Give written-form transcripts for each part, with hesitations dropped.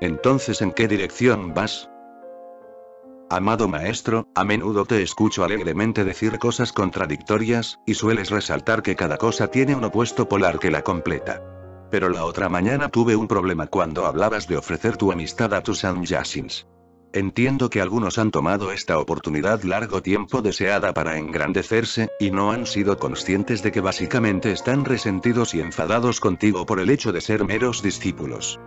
Entonces, ¿en qué dirección vas? Amado maestro, a menudo te escucho alegremente decir cosas contradictorias, y sueles resaltar que cada cosa tiene un opuesto polar que la completa. Pero la otra mañana tuve un problema cuando hablabas de ofrecer tu amistad a tus Sannyasins. Entiendo que algunos han tomado esta oportunidad largo tiempo deseada para engrandecerse, y no han sido conscientes de que básicamente están resentidos y enfadados contigo por el hecho de ser meros discípulos.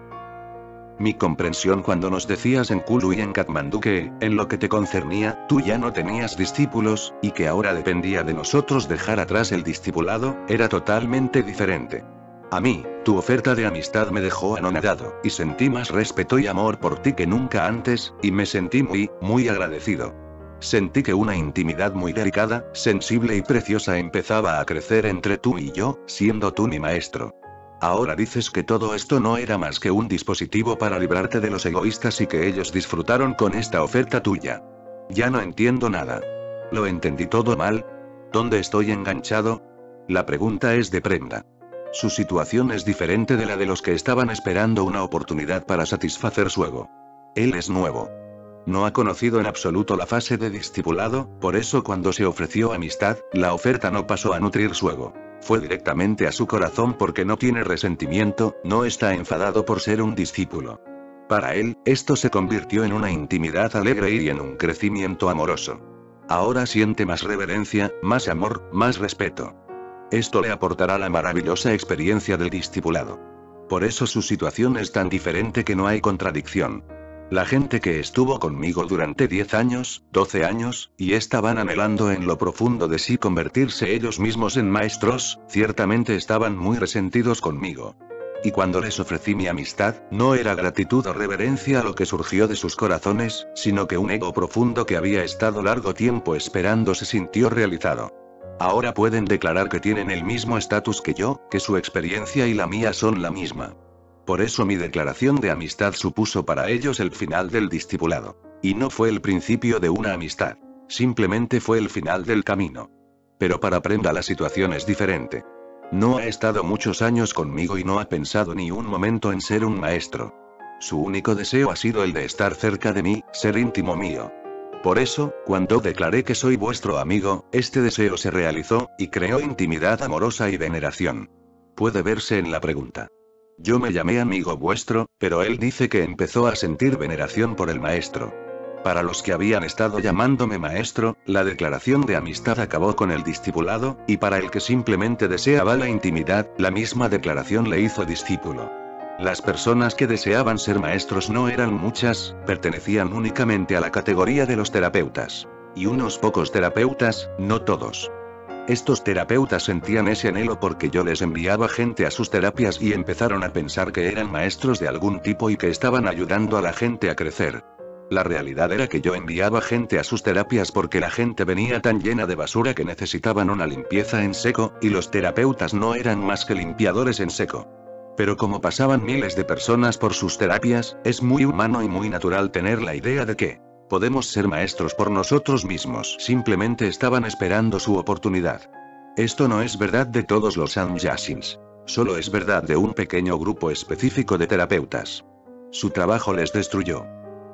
Mi comprensión cuando nos decías en Kulu y en Katmandú que, en lo que te concernía, tú ya no tenías discípulos, y que ahora dependía de nosotros dejar atrás el discipulado, era totalmente diferente. A mí, tu oferta de amistad me dejó anonadado, y sentí más respeto y amor por ti que nunca antes, y me sentí muy agradecido. Sentí que una intimidad muy delicada, sensible y preciosa empezaba a crecer entre tú y yo, siendo tú mi maestro. Ahora dices que todo esto no era más que un dispositivo para librarte de los egoístas y que ellos disfrutaron con esta oferta tuya. Ya no entiendo nada. ¿Lo entendí todo mal? ¿Dónde estoy enganchado? La pregunta es de Premda. Su situación es diferente de la de los que estaban esperando una oportunidad para satisfacer su ego. Él es nuevo. No ha conocido en absoluto la fase de discipulado, por eso cuando se ofreció amistad, la oferta no pasó a nutrir su ego. Fue directamente a su corazón porque no tiene resentimiento, no está enfadado por ser un discípulo. Para él, esto se convirtió en una intimidad alegre y en un crecimiento amoroso. Ahora siente más reverencia, más amor, más respeto. Esto le aportará la maravillosa experiencia del discipulado. Por eso su situación es tan diferente que no hay contradicción. La gente que estuvo conmigo durante 10 años, 12 años, y estaban anhelando en lo profundo de sí convertirse ellos mismos en maestros, ciertamente estaban muy resentidos conmigo. Y cuando les ofrecí mi amistad, no era gratitud o reverencia a lo que surgió de sus corazones, sino que un ego profundo que había estado largo tiempo esperando se sintió realizado. Ahora pueden declarar que tienen el mismo estatus que yo, que su experiencia y la mía son la misma. Por eso mi declaración de amistad supuso para ellos el final del discipulado. Y no fue el principio de una amistad. Simplemente fue el final del camino. Pero para Premda la situación es diferente. No ha estado muchos años conmigo y no ha pensado ni un momento en ser un maestro. Su único deseo ha sido el de estar cerca de mí, ser íntimo mío. Por eso, cuando declaré que soy vuestro amigo, este deseo se realizó, y creó intimidad amorosa y veneración. Puede verse en la pregunta. Yo me llamé amigo vuestro, pero él dice que empezó a sentir veneración por el maestro. Para los que habían estado llamándome maestro, la declaración de amistad acabó con el discipulado, y para el que simplemente deseaba la intimidad, la misma declaración le hizo discípulo. Las personas que deseaban ser maestros no eran muchas, pertenecían únicamente a la categoría de los terapeutas. Y unos pocos terapeutas, no todos. Estos terapeutas sentían ese anhelo porque yo les enviaba gente a sus terapias y empezaron a pensar que eran maestros de algún tipo y que estaban ayudando a la gente a crecer. La realidad era que yo enviaba gente a sus terapias porque la gente venía tan llena de basura que necesitaban una limpieza en seco, y los terapeutas no eran más que limpiadores en seco. Pero como pasaban miles de personas por sus terapias, es muy humano y muy natural tener la idea de que podemos ser maestros por nosotros mismos. Simplemente estaban esperando su oportunidad. Esto no es verdad de todos los Sannyasins. Solo es verdad de un pequeño grupo específico de terapeutas. Su trabajo les destruyó.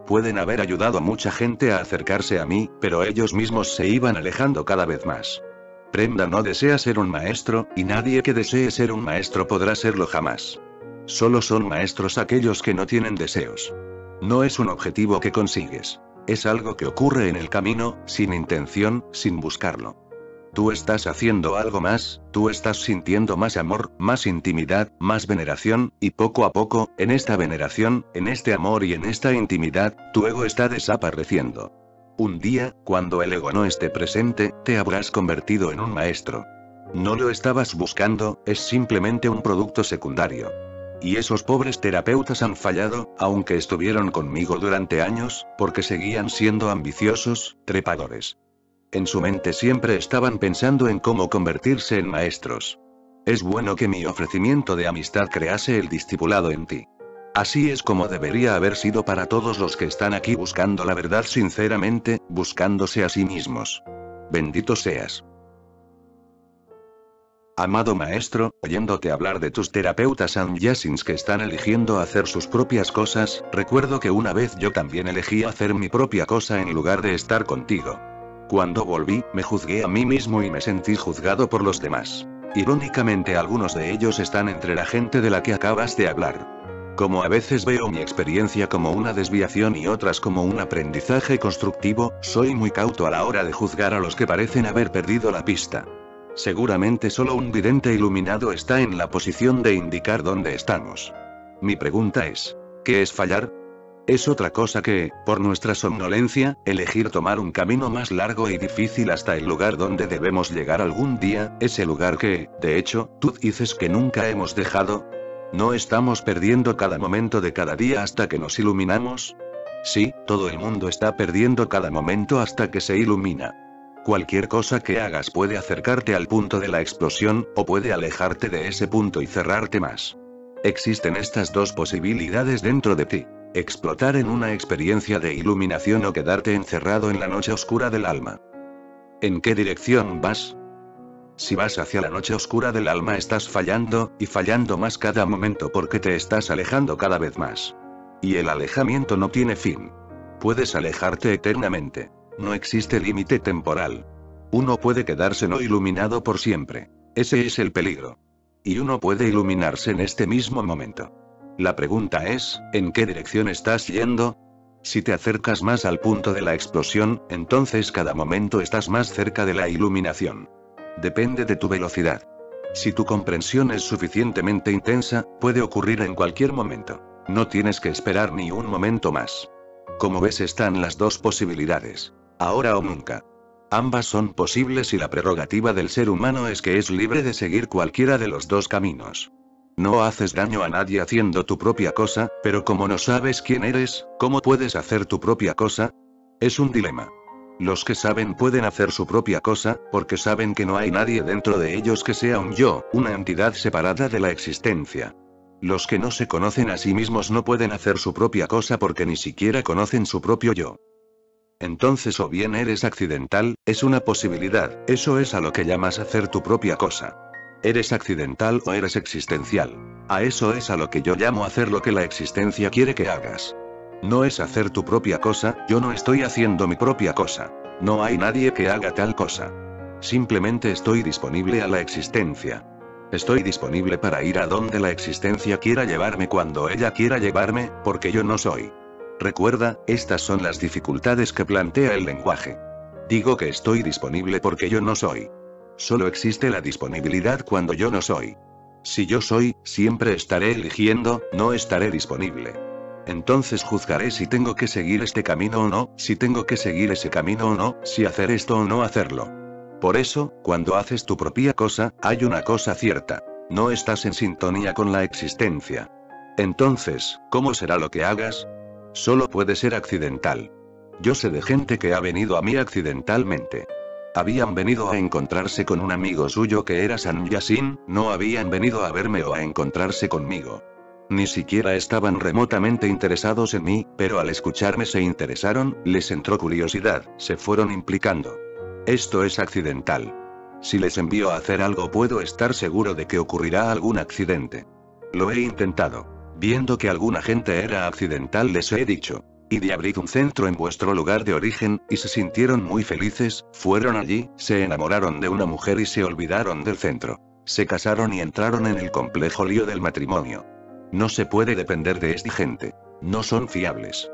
Pueden haber ayudado a mucha gente a acercarse a mí, pero ellos mismos se iban alejando cada vez más. Premda no desea ser un maestro, y nadie que desee ser un maestro podrá serlo jamás. Solo son maestros aquellos que no tienen deseos. No es un objetivo que consigues. Es algo que ocurre en el camino, sin intención, sin buscarlo. Tú estás haciendo algo más, tú estás sintiendo más amor, más intimidad, más veneración, y poco a poco, en esta veneración, en este amor y en esta intimidad, tu ego está desapareciendo. Un día, cuando el ego no esté presente, te habrás convertido en un maestro. No lo estabas buscando, es simplemente un producto secundario. Y esos pobres terapeutas han fallado, aunque estuvieron conmigo durante años, porque seguían siendo ambiciosos, trepadores. En su mente siempre estaban pensando en cómo convertirse en maestros. Es bueno que mi ofrecimiento de amistad crease el discipulado en ti. Así es como debería haber sido para todos los que están aquí buscando la verdad sinceramente, buscándose a sí mismos. Bendito seas. Amado maestro, oyéndote hablar de tus terapeutas sannyasins que están eligiendo hacer sus propias cosas, recuerdo que una vez yo también elegí hacer mi propia cosa en lugar de estar contigo. Cuando volví, me juzgué a mí mismo y me sentí juzgado por los demás. Irónicamente, algunos de ellos están entre la gente de la que acabas de hablar. Como a veces veo mi experiencia como una desviación y otras como un aprendizaje constructivo, soy muy cauto a la hora de juzgar a los que parecen haber perdido la pista. Seguramente solo un vidente iluminado está en la posición de indicar dónde estamos. Mi pregunta es, ¿qué es fallar? Es otra cosa que, por nuestra somnolencia, elegir tomar un camino más largo y difícil hasta el lugar donde debemos llegar algún día, ese lugar que, de hecho, tú dices que nunca hemos dejado. ¿No estamos perdiendo cada momento de cada día hasta que nos iluminamos? Sí, todo el mundo está perdiendo cada momento hasta que se ilumina. Cualquier cosa que hagas puede acercarte al punto de la explosión, o puede alejarte de ese punto y cerrarte más. Existen estas dos posibilidades dentro de ti: explotar en una experiencia de iluminación o quedarte encerrado en la noche oscura del alma. ¿En qué dirección vas? Si vas hacia la noche oscura del alma, estás fallando, y fallando más cada momento porque te estás alejando cada vez más. Y el alejamiento no tiene fin. Puedes alejarte eternamente. No existe límite temporal. Uno puede quedarse no iluminado por siempre. Ese es el peligro. Y uno puede iluminarse en este mismo momento. La pregunta es, ¿en qué dirección estás yendo? Si te acercas más al punto de la explosión, entonces cada momento estás más cerca de la iluminación. Depende de tu velocidad. Si tu comprensión es suficientemente intensa, puede ocurrir en cualquier momento. No tienes que esperar ni un momento más. Como ves, están las dos posibilidades. Ahora o nunca. Ambas son posibles y la prerrogativa del ser humano es que es libre de seguir cualquiera de los dos caminos. No haces daño a nadie haciendo tu propia cosa, pero como no sabes quién eres, ¿cómo puedes hacer tu propia cosa? Es un dilema. Los que saben pueden hacer su propia cosa, porque saben que no hay nadie dentro de ellos que sea un yo, una entidad separada de la existencia. Los que no se conocen a sí mismos no pueden hacer su propia cosa porque ni siquiera conocen su propio yo. Entonces, o bien eres accidental, es una posibilidad, eso es a lo que llamas hacer tu propia cosa. Eres accidental o eres existencial. A eso es a lo que yo llamo hacer lo que la existencia quiere que hagas. No es hacer tu propia cosa, yo no estoy haciendo mi propia cosa. No hay nadie que haga tal cosa. Simplemente estoy disponible a la existencia. Estoy disponible para ir a donde la existencia quiera llevarme cuando ella quiera llevarme, porque yo no soy. Recuerda, estas son las dificultades que plantea el lenguaje. Digo que estoy disponible porque yo no soy. Solo existe la disponibilidad cuando yo no soy. Si yo soy, siempre estaré eligiendo, no estaré disponible. Entonces juzgaré si tengo que seguir este camino o no, si tengo que seguir ese camino o no, si hacer esto o no hacerlo. Por eso, cuando haces tu propia cosa, hay una cosa cierta. No estás en sintonía con la existencia. Entonces, ¿cómo será lo que hagas? Solo puede ser accidental. Yo sé de gente que ha venido a mí accidentalmente. Habían venido a encontrarse con un amigo suyo que era sannyasin, no habían venido a verme o a encontrarse conmigo. Ni siquiera estaban remotamente interesados en mí, pero al escucharme se interesaron, les entró curiosidad, se fueron implicando. Esto es accidental. Si les envío a hacer algo, puedo estar seguro de que ocurrirá algún accidente. Lo he intentado. Viendo que alguna gente era accidental, les he dicho: id y abrid un centro en vuestro lugar de origen, y se sintieron muy felices, fueron allí, se enamoraron de una mujer y se olvidaron del centro. Se casaron y entraron en el complejo lío del matrimonio. No se puede depender de esta gente. No son fiables.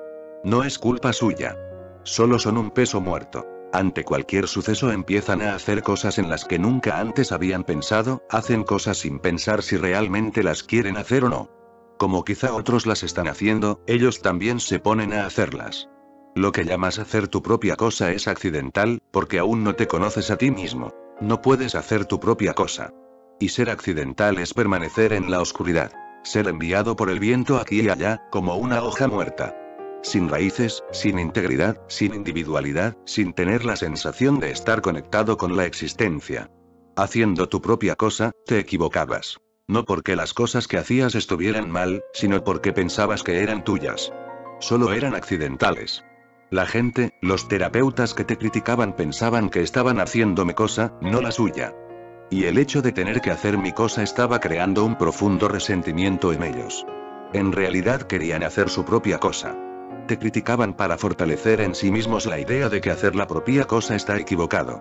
No es culpa suya. Solo son un peso muerto. Ante cualquier suceso empiezan a hacer cosas en las que nunca antes habían pensado, hacen cosas sin pensar si realmente las quieren hacer o no. Como quizá otros las están haciendo, ellos también se ponen a hacerlas. Lo que llamas hacer tu propia cosa es accidental, porque aún no te conoces a ti mismo. No puedes hacer tu propia cosa. Y ser accidental es permanecer en la oscuridad. Ser enviado por el viento aquí y allá, como una hoja muerta. Sin raíces, sin integridad, sin individualidad, sin tener la sensación de estar conectado con la existencia. Haciendo tu propia cosa, te equivocabas. No porque las cosas que hacías estuvieran mal, sino porque pensabas que eran tuyas. Solo eran accidentales. La gente, los terapeutas que te criticaban pensaban que estaban haciendo mi cosa, no la suya. Y el hecho de tener que hacer mi cosa estaba creando un profundo resentimiento en ellos. En realidad querían hacer su propia cosa. Te criticaban para fortalecer en sí mismos la idea de que hacer la propia cosa está equivocado.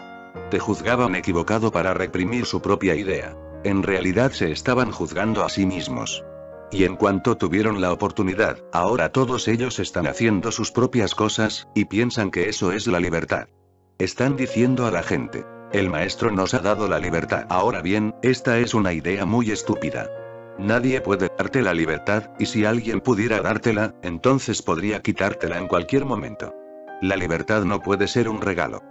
Te juzgaban equivocado para reprimir su propia idea. En realidad se estaban juzgando a sí mismos. Y en cuanto tuvieron la oportunidad, ahora todos ellos están haciendo sus propias cosas, y piensan que eso es la libertad. Están diciendo a la gente: el maestro nos ha dado la libertad. Ahora bien, esta es una idea muy estúpida. Nadie puede darte la libertad, y si alguien pudiera dártela, entonces podría quitártela en cualquier momento. La libertad no puede ser un regalo.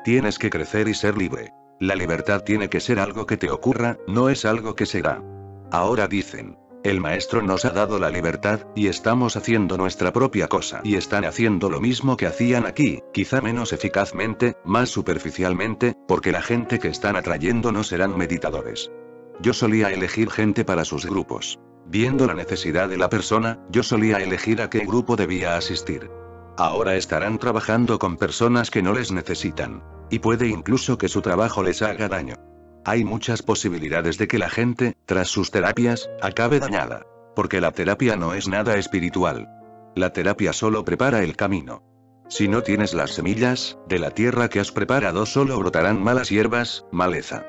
Tienes que crecer y ser libre. La libertad tiene que ser algo que te ocurra, no es algo que se da. Ahora dicen: el maestro nos ha dado la libertad, y estamos haciendo nuestra propia cosa. Y están haciendo lo mismo que hacían aquí, quizá menos eficazmente, más superficialmente, porque la gente que están atrayendo no serán meditadores. Yo solía elegir gente para sus grupos. Viendo la necesidad de la persona, yo solía elegir a qué grupo debía asistir. Ahora estarán trabajando con personas que no les necesitan. Y puede incluso que su trabajo les haga daño. Hay muchas posibilidades de que la gente, tras sus terapias, acabe dañada. Porque la terapia no es nada espiritual. La terapia solo prepara el camino. Si no tienes las semillas, de la tierra que has preparado solo brotarán malas hierbas, maleza.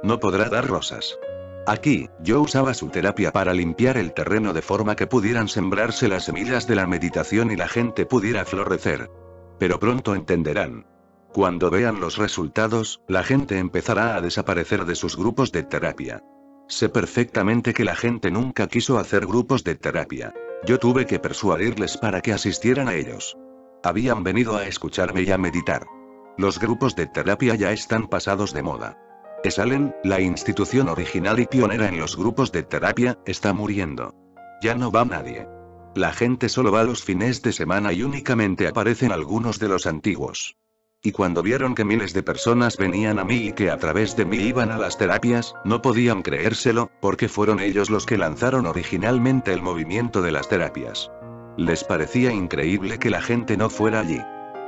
No podrá dar rosas. Aquí, yo usaba su terapia para limpiar el terreno de forma que pudieran sembrarse las semillas de la meditación y la gente pudiera florecer. Pero pronto entenderán. Cuando vean los resultados, la gente empezará a desaparecer de sus grupos de terapia. Sé perfectamente que la gente nunca quiso hacer grupos de terapia. Yo tuve que persuadirles para que asistieran a ellos. Habían venido a escucharme y a meditar. Los grupos de terapia ya están pasados de moda. Esalen, la institución original y pionera en los grupos de terapia, está muriendo. Ya no va nadie. La gente solo va los fines de semana y únicamente aparecen algunos de los antiguos. Y cuando vieron que miles de personas venían a mí y que a través de mí iban a las terapias, no podían creérselo, porque fueron ellos los que lanzaron originalmente el movimiento de las terapias. Les parecía increíble que la gente no fuera allí.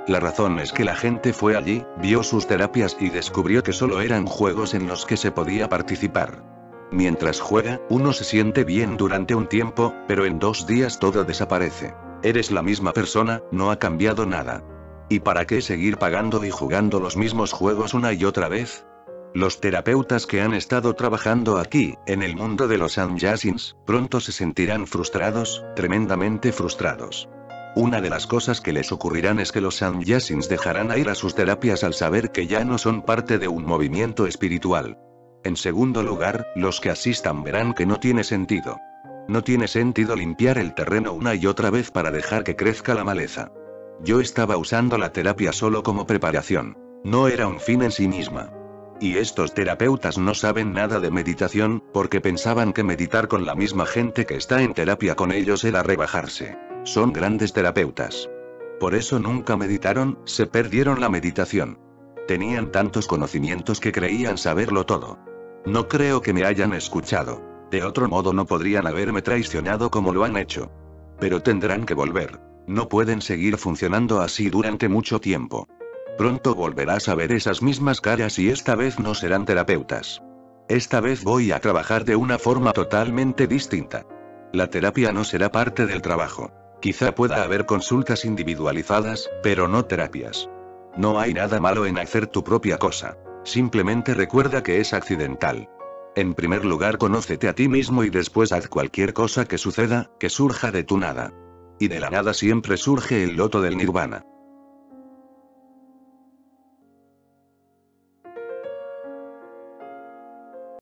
La razón es que la gente fue allí, vio sus terapias y descubrió que solo eran juegos en los que se podía participar. Mientras juega, uno se siente bien durante un tiempo, pero en 2 días todo desaparece. Eres la misma persona, no ha cambiado nada. ¿Y para qué seguir pagando y jugando los mismos juegos una y otra vez? Los terapeutas que han estado trabajando aquí, en el mundo de los sannyasins, pronto se sentirán frustrados, tremendamente frustrados. Una de las cosas que les ocurrirán es que los sannyasins dejarán ir a sus terapias al saber que ya no son parte de un movimiento espiritual. En segundo lugar, los que asistan verán que no tiene sentido. No tiene sentido limpiar el terreno una y otra vez para dejar que crezca la maleza. Yo estaba usando la terapia solo como preparación. No era un fin en sí misma. Y estos terapeutas no saben nada de meditación, porque pensaban que meditar con la misma gente que está en terapia con ellos era rebajarse. Son grandes terapeutas. Por eso nunca meditaron, se perdieron la meditación. Tenían tantos conocimientos que creían saberlo todo. No creo que me hayan escuchado. De otro modo no podrían haberme traicionado como lo han hecho. Pero tendrán que volver. No pueden seguir funcionando así durante mucho tiempo. Pronto volverás a ver esas mismas caras y esta vez no serán terapeutas. Esta vez voy a trabajar de una forma totalmente distinta. La terapia no será parte del trabajo. Quizá pueda haber consultas individualizadas, pero no terapias. No hay nada malo en hacer tu propia cosa. Simplemente recuerda que es accidental. En primer lugar, conócete a ti mismo y después haz cualquier cosa que suceda, que surja de tu nada. Y de la nada siempre surge el loto del nirvana.